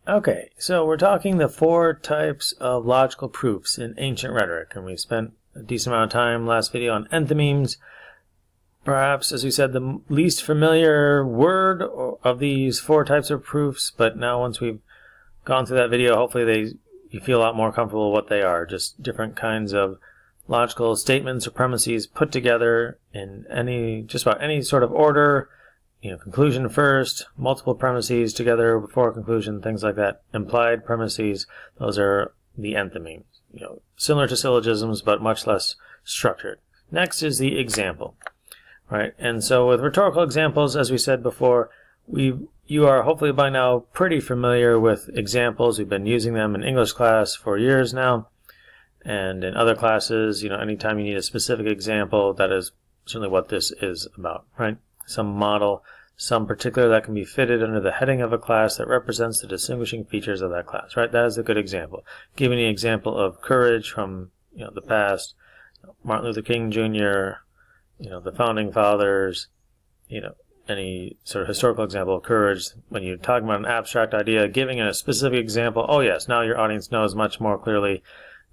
Okay, so we're talking the 4 types of logical proofs in ancient rhetoric, and we spent a decent amount of time last video on enthymemes. Perhaps, as we said, the least familiar word of these 4 types of proofs, but now once we've gone through that video, hopefully you feel a lot more comfortable with what they are. Just different kinds of logical statements or premises put together in just about any sort of order. Conclusion first, multiple premises together before conclusion, things like that. Implied premises, those are the enthymemes. Similar to syllogisms, but much less structured. Next is the example, right? And so with rhetorical examples, as we said before, you are hopefully by now pretty familiar with examples. We've been using them in English class for years now, and in other classes, anytime you need a specific example, that is certainly what this is about, right? Some model, some particular that can be fitted under the heading of a class that represents the distinguishing features of that class, right? That is a good example. Giving the example of courage from the past, Martin Luther King Jr., the founding fathers, any sort of historical example of courage. When you're talking about an abstract idea, giving a specific example, oh yes, now your audience knows much more clearly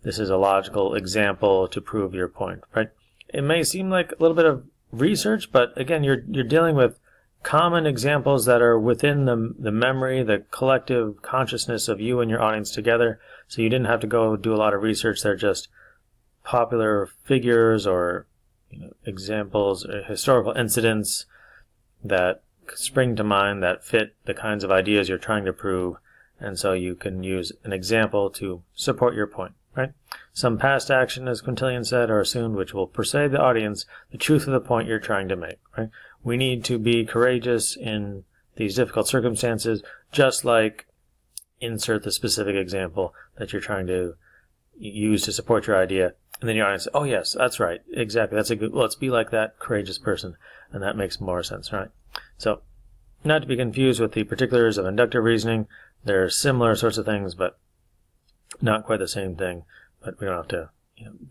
this is a logical example to prove your point, right? It may seem like a little bit of research, but again, you're dealing with common examples that are within the memory, the collective consciousness of you and your audience together. So you didn't have to go do a lot of research. They're just popular figures or examples, historical incidents that spring to mind that fit the kinds of ideas you're trying to prove. And so you can use an example to support your point, right? Some past action, as Quintilian said, are assumed which will persuade the audience the truth of the point you're trying to make, right? We need to be courageous in these difficult circumstances, just like insert the specific example that you're trying to use to support your idea. And then your audience says, oh yes, that's right, exactly, that's a good, let's be like that courageous person. And that makes more sense, right? So, not to be confused with the particulars of inductive reasoning. They're similar sorts of things, but not quite the same thing. But we don't have to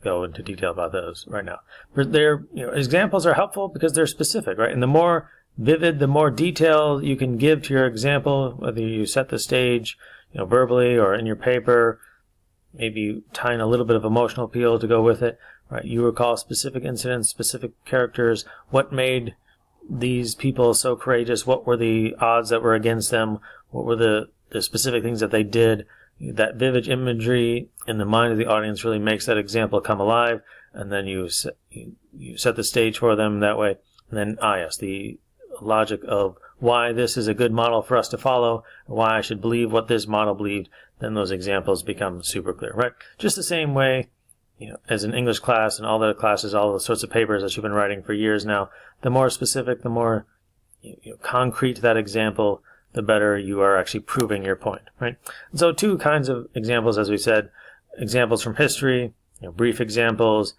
go into detail about those right now. But examples are helpful because they're specific, right? And the more vivid, the more detail you can give to your example, whether you set the stage, verbally or in your paper, maybe tying a little bit of emotional appeal to go with it, right? You recall specific incidents, specific characters, what made these people so courageous, what were the odds that were against them, what were the specific things that they did. That vivid imagery in the mind of the audience really makes that example come alive, and then you set the stage for them that way. And then, yes, the logic of why this is a good model for us to follow, why I should believe what this model believed, then those examples become super clear, right? Just the same way, as in English class and all the classes, all the sorts of papers that you've been writing for years now, the more specific, the more concrete that example, the better you are actually proving your point, right? And so 2 kinds of examples, as we said, examples from history, brief examples.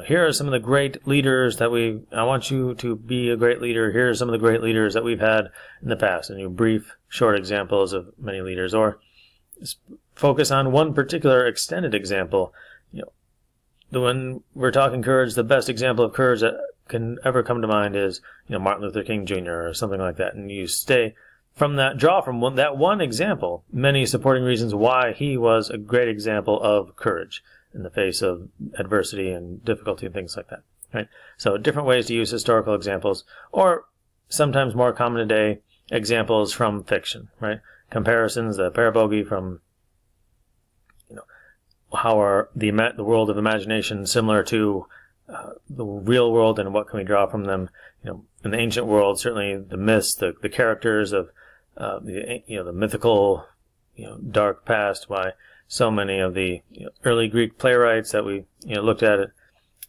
Here are some of the great leaders that I want you to be a great leader. Here are some of the great leaders that we've had in the past. And brief, short examples of many leaders. Or focus on one particular extended example. When we're talking courage, the best example of courage that can ever come to mind is, Martin Luther King Jr. or something like that. And you draw from that one example many supporting reasons why he was a great example of courage in the face of adversity and difficulty and things like that, right? So different ways to use historical examples, or sometimes more common today, examples from fiction, right? Comparisons, the parabogy from, how are the world of imagination similar to the real world, and what can we draw from them? In the ancient world, certainly the myths, the characters of the mythical, dark past. Why so many of the early Greek playwrights that we looked at it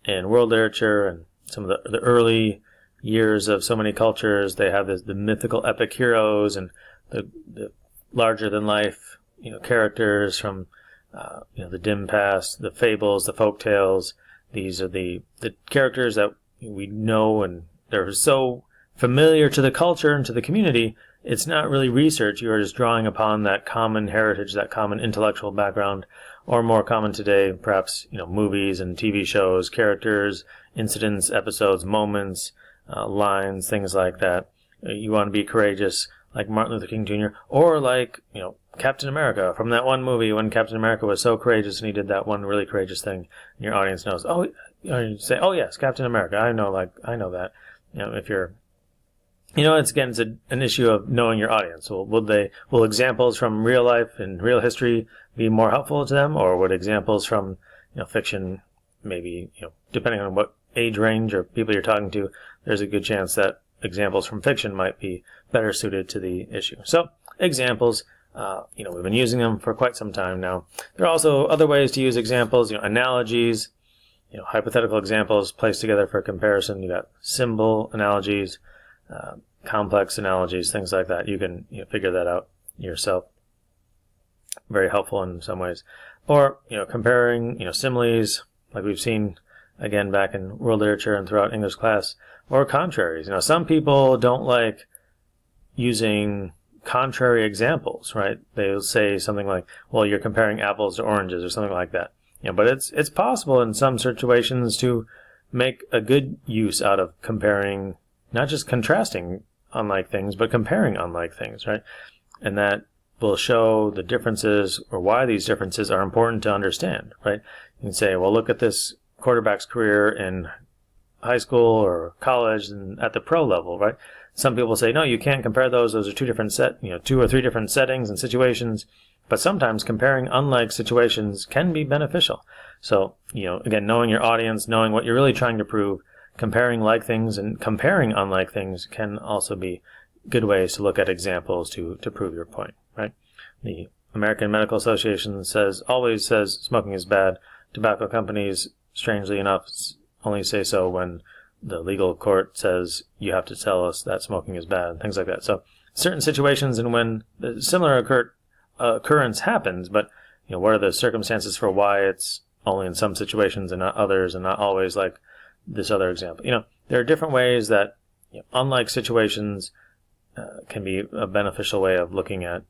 in world literature, and some of the early years of so many cultures, they have the mythical epic heroes and the larger than life characters from the dim past, the fables, the folk tales. These are the characters that we know, and they're so familiar to the culture and to the community. It's not really research. You are just drawing upon that common heritage, that common intellectual background, or more common today, perhaps, movies and TV shows, characters, incidents, episodes, moments, lines, things like that. You want to be courageous. like Martin Luther King Jr., or like, Captain America from that one movie when Captain America was so courageous and he did that one really courageous thing. And your audience knows, or you say, oh yes, Captain America, I know that. If you're, it's an issue of knowing your audience. Will examples from real life and real history be more helpful to them, or would examples from, fiction, maybe, depending on what age range or people you're talking to, there's a good chance that examples from fiction might be better suited to the issue. So examples, we've been using them for quite some time now. There are also other ways to use examples, analogies, hypothetical examples placed together for comparison. You got symbol analogies, complex analogies, things like that. You can figure that out yourself. Very helpful in some ways. Or, comparing, similes, like we've seen again back in world literature and throughout English class, or contraries. Some people don't like using contrary examples, right? They'll say something like, well, you're comparing apples to oranges or something like that. But it's possible in some situations to make a good use out of comparing, not just contrasting unlike things, but comparing unlike things, right? And that will show the differences or why these differences are important to understand, right? You can say, well, look at this quarterback's career in high school or college and at the pro level, right? Some people say, no, you can't compare those. Those are two or three different settings and situations. But sometimes comparing unlike situations can be beneficial. So, again, knowing your audience, knowing what you're really trying to prove, comparing like things and comparing unlike things can also be good ways to look at examples to prove your point, right? The American Medical Association always says smoking is bad. Tobacco companies, strangely enough, only say so when the legal court says you have to tell us that smoking is bad, things like that. So certain situations and when the similar occurrence happens, but what are the circumstances for why it's only in some situations and not others, and not always like this other example. There are different ways that unlike situations can be a beneficial way of looking at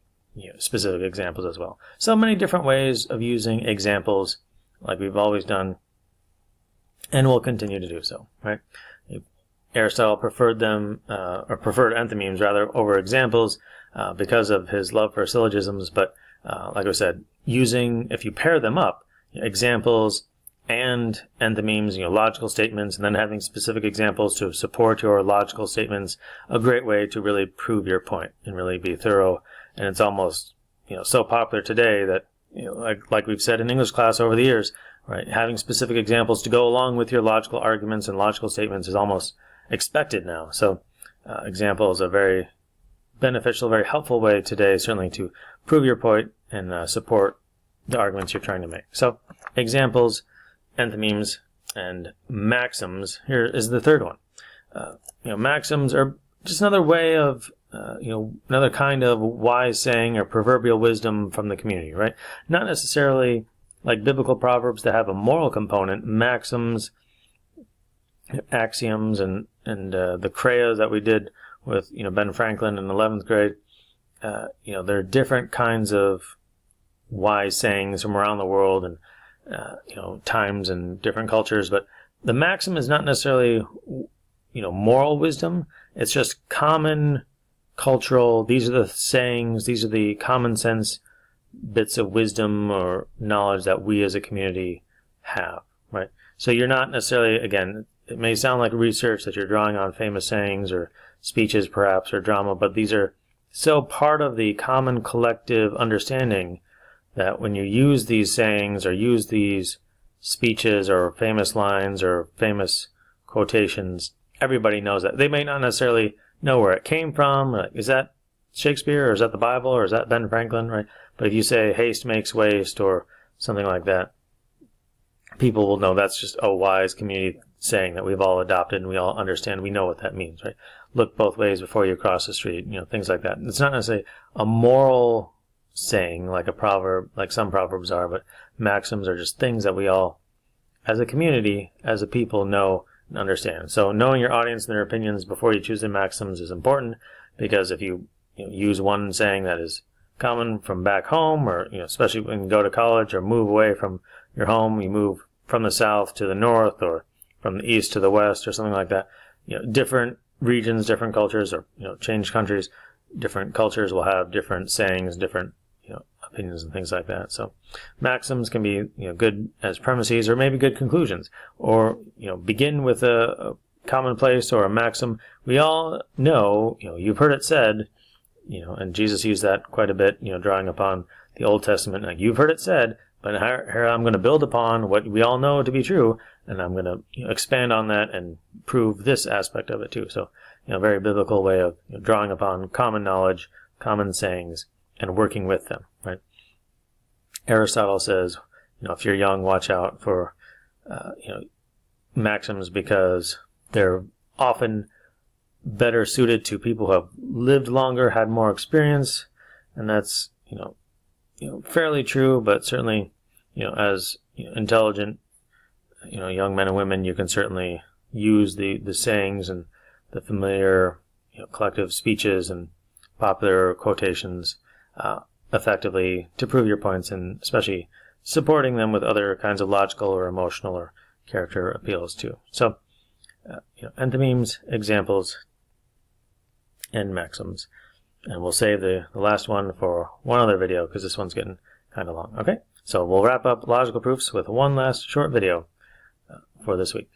specific examples as well. So many different ways of using examples, like we've always done, and will continue to do so, right? Aristotle preferred them, or preferred enthymemes rather, over examples because of his love for syllogisms. But like I said, if you pair them up, examples and enthymemes, logical statements, and then having specific examples to support your logical statements, a great way to really prove your point and really be thorough. And it's almost, so popular today that, like we've said in English class over the years, right, having specific examples to go along with your logical arguments and logical statements is almost expected now. So example is a very beneficial, very helpful way today, certainly, to prove your point and support the arguments you're trying to make. So examples, enthymemes, and maxims. Here is the third one. Maxims are just another way of, another kind of wise saying or proverbial wisdom from the community, right? Not necessarily like biblical proverbs that have a moral component. Maxims, axioms, and the Creas that we did with, Ben Franklin in 11th grade. There are different kinds of wise sayings from around the world and, times and different cultures. But the maxim is not necessarily, moral wisdom. It's just common cultural, these are the sayings, these are the common sense bits of wisdom or knowledge that we as a community have, right? So you're not necessarily, again, it may sound like research that you're drawing on famous sayings or speeches perhaps or drama, but these are so part of the common collective understanding that when you use these sayings or use these speeches or famous lines or famous quotations, everybody knows that. They may not necessarily know where it came from. Like, is that Shakespeare or is that the Bible or is that Ben Franklin, right? But if you say haste makes waste or something like that, people will know that's just a wise community saying that we've all adopted and we all understand. We know what that means, right? Look both ways before you cross the street, things like that. It's not necessarily a moral saying like a proverb, like some proverbs are, but maxims are just things that we all, as a community, as a people, know and understand. So knowing your audience and their opinions before you choose the maxims is important, because if you, use one saying that is common from back home, or especially when you go to college or move away from your home, you move from the south to the north or from the east to the west or something like that, different regions, different cultures, or change countries, different cultures will have different sayings, different opinions and things like that. So maxims can be good as premises or maybe good conclusions, or begin with a commonplace or a maxim. We all know, you've heard it said, and Jesus used that quite a bit, drawing upon the Old Testament. Like, you've heard it said, but here I'm going to build upon what we all know to be true, and I'm going to expand on that and prove this aspect of it too. So, very biblical way of drawing upon common knowledge, common sayings, and working with them, right? Aristotle says, if you're young, watch out for, maxims, because they're often better suited to people who have lived longer, had more experience, and that's, fairly true, but certainly, as intelligent, young men and women, you can certainly use the sayings and the familiar, collective speeches and popular quotations effectively to prove your points, and especially supporting them with other kinds of logical or emotional or character appeals too. So, enthymemes, examples, and maxims. And we'll save the last one for one other video, because this one's getting kind of long. Okay, so we'll wrap up logical proofs with one last short video for this week.